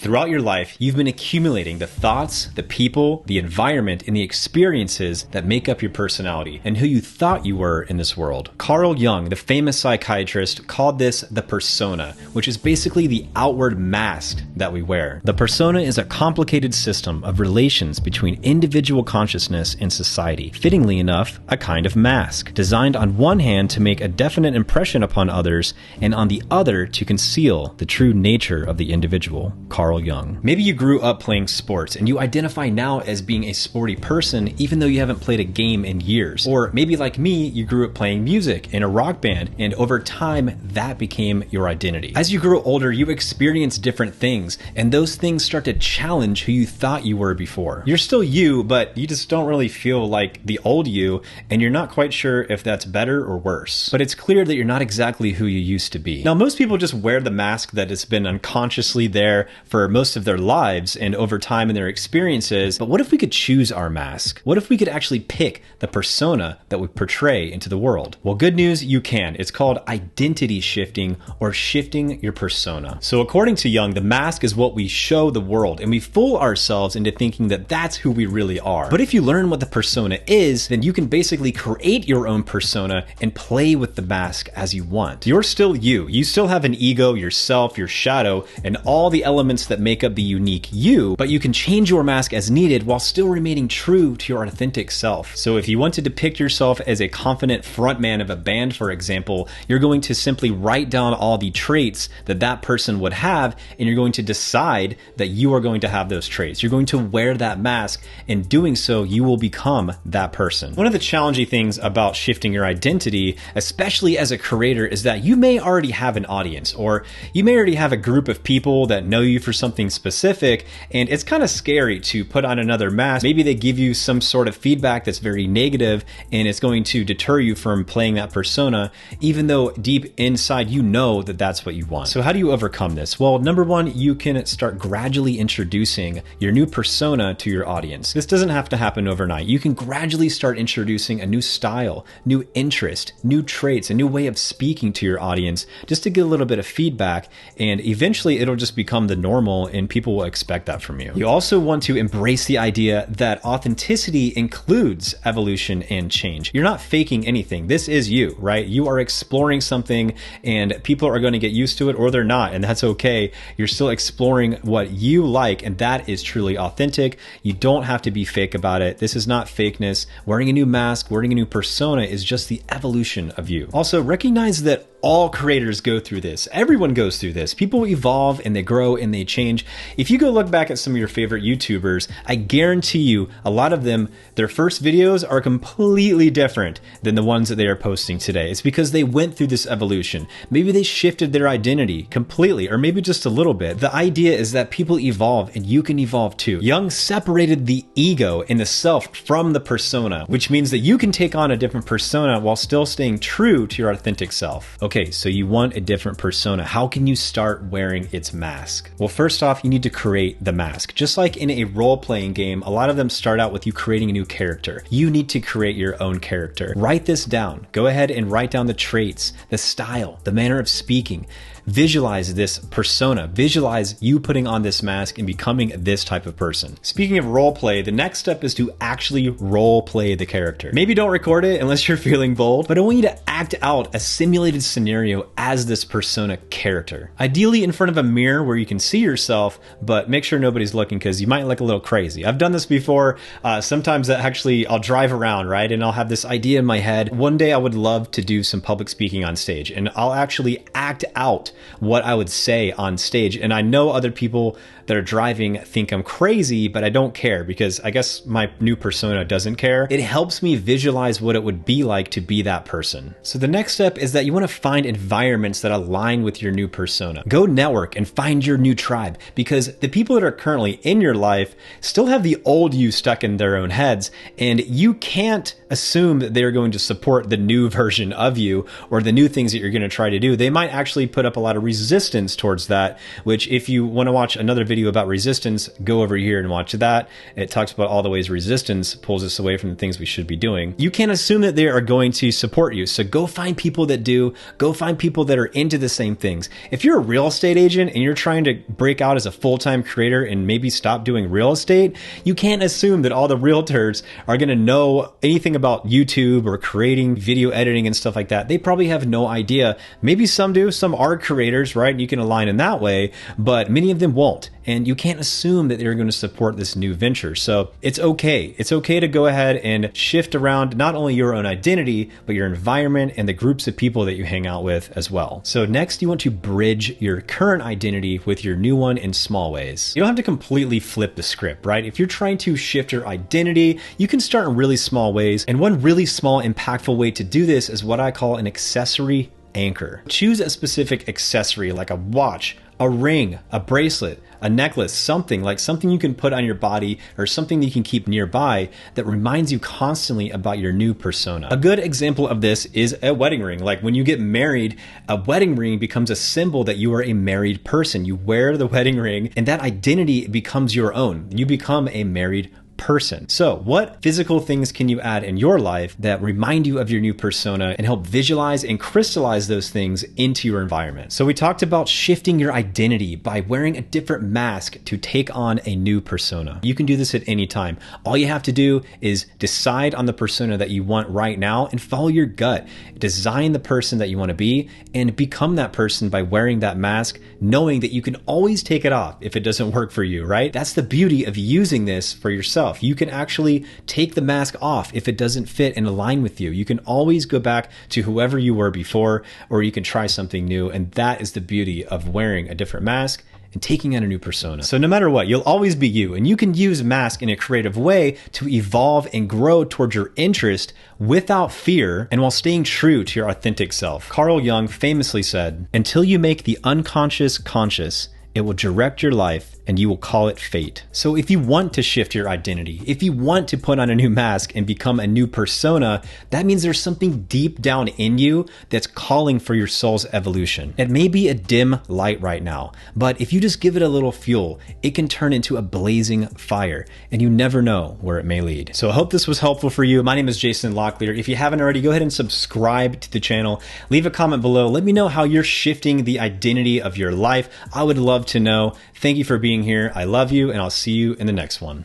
Throughout your life, you've been accumulating the thoughts, the people, the environment, and the experiences that make up your personality and who you thought you were in this world. Carl Jung, the famous psychiatrist, called this the persona, which is basically the outward mask that we wear. The persona is a complicated system of relations between individual consciousness and society. Fittingly enough, a kind of mask, designed on one hand to make a definite impression upon others, and on the other to conceal the true nature of the individual. Carl Jung. Maybe you grew up playing sports and you identify now as being a sporty person even though you haven't played a game in years. Or maybe like me, you grew up playing music in a rock band and over time that became your identity. As you grow older, you experience different things and those things start to challenge who you thought you were before. You're still you, but you just don't really feel like the old you and you're not quite sure if that's better or worse. But it's clear that you're not exactly who you used to be. Now, most people just wear the mask that has been unconsciously there for most of their lives and over time in their experiences. But what if we could choose our mask? What if we could actually pick the persona that we portray into the world? Well, good news, you can. It's called identity shifting or shifting your persona. So according to Jung, the mask is what we show the world and we fool ourselves into thinking that that's who we really are. But if you learn what the persona is, then you can basically create your own persona and play with the mask as you want. You're still you. You still have an ego, yourself, your shadow, and all the elements that make up the unique you, but you can change your mask as needed while still remaining true to your authentic self. So if you want to depict yourself as a confident frontman of a band, for example, you're going to simply write down all the traits that that person would have, and you're going to decide that you are going to have those traits. You're going to wear that mask, and doing so, you will become that person. One of the challenging things about shifting your identity, especially as a creator, is that you may already have an audience, or you may already have a group of people that know you for something specific, and it's kind of scary to put on another mask. Maybe they give you some sort of feedback that's very negative and it's going to deter you from playing that persona, even though deep inside you know that that's what you want. So how do you overcome this? Well, number one, you can start gradually introducing your new persona to your audience. This doesn't have to happen overnight. You can gradually start introducing a new style, new interest, new traits, a new way of speaking to your audience just to get a little bit of feedback, and eventually it'll just become the normal and people will expect that from you. You also want to embrace the idea that authenticity includes evolution and change. You're not faking anything. This is you, right? You are exploring something and people are going to get used to it or they're not, and that's okay. You're still exploring what you like, and that is truly authentic. You don't have to be fake about it. This is not fakeness. Wearing a new mask, wearing a new persona is just the evolution of you. Also, recognize that all creators go through this. Everyone goes through this. People evolve and they grow and they change. If you go look back at some of your favorite YouTubers, I guarantee you a lot of them, their first videos are completely different than the ones that they are posting today. It's because they went through this evolution. Maybe they shifted their identity completely, or maybe just a little bit. The idea is that people evolve and you can evolve too. Jung separated the ego and the self from the persona, which means that you can take on a different persona while still staying true to your authentic self. Okay, so you want a different persona. How can you start wearing its mask? Well, first off, you need to create the mask. Just like in a role-playing game, a lot of them start out with you creating a new character. You need to create your own character. Write this down. Go ahead and write down the traits, the style, the manner of speaking. Visualize this persona. Visualize you putting on this mask and becoming this type of person. Speaking of role play, the next step is to actually role play the character. Maybe don't record it unless you're feeling bold, but I want you to act out a simulated scenario as this persona character. Ideally in front of a mirror where you can see yourself, but make sure nobody's looking because you might look a little crazy. I've done this before. Sometimes that actually I'll drive around, right? And I'll have this idea in my head. One day I would love to do some public speaking on stage, and I'll actually act out what I would say on stage. And I know other people that are driving think I'm crazy, but I don't care because I guess my new persona doesn't care. It helps me visualize what it would be like to be that person. So the next step is that you want to find environments that align with your new persona. Go network and find your new tribe, because the people that are currently in your life still have the old you stuck in their own heads, and you can't assume that they're going to support the new version of you or the new things that you're going to try to do. They might actually put up a lot of resistance towards that, which if you want to watch another video about resistance, go over here and watch that. It talks about all the ways resistance pulls us away from the things we should be doing. You can't assume that they are going to support you. So go find people that do, go find people that are into the same things. If you're a real estate agent and you're trying to break out as a full-time creator and maybe stop doing real estate, you can't assume that all the realtors are going to know anything about YouTube or creating video editing and stuff like that. They probably have no idea. Maybe some do, some are creators, right? And you can align in that way, but many of them won't. And you can't assume that they're going to support this new venture. So it's okay. It's okay to go ahead and shift around not only your own identity, but your environment and the groups of people that you hang out with as well. So next, you want to bridge your current identity with your new one in small ways. You don't have to completely flip the script, right? If you're trying to shift your identity, you can start in really small ways. And one really small, impactful way to do this is what I call an accessory anchor. Choose a specific accessory like a watch, a ring, a bracelet, a necklace, something you can put on your body or something that you can keep nearby that reminds you constantly about your new persona. A good example of this is a wedding ring. Like when you get married, a wedding ring becomes a symbol that you are a married person. You wear the wedding ring and that identity becomes your own. You become a married person. So what physical things can you add in your life that remind you of your new persona and help visualize and crystallize those things into your environment? So we talked about shifting your identity by wearing a different mask to take on a new persona. You can do this at any time. All you have to do is decide on the persona that you want right now and follow your gut. Design the person that you want to be and become that person by wearing that mask, knowing that you can always take it off if it doesn't work for you, right? That's the beauty of using this for yourself. You can actually take the mask off if it doesn't fit and align with you. You can always go back to whoever you were before, or you can try something new. And that is the beauty of wearing a different mask and taking on a new persona. So no matter what, you'll always be you, and you can use mask in a creative way to evolve and grow towards your interest without fear and while staying true to your authentic self. Carl Jung famously said, "Until you make the unconscious conscious, it will direct your life and you will call it fate." So if you want to shift your identity, if you want to put on a new mask and become a new persona, that means there's something deep down in you that's calling for your soul's evolution. It may be a dim light right now, but if you just give it a little fuel, it can turn into a blazing fire, and you never know where it may lead. So I hope this was helpful for you. My name is Jason Locklear. If you haven't already, go ahead and subscribe to the channel. Leave a comment below. Let me know how you're shifting the identity of your life. I would love to know. Thank you for being here. I love you, and I'll see you in the next one.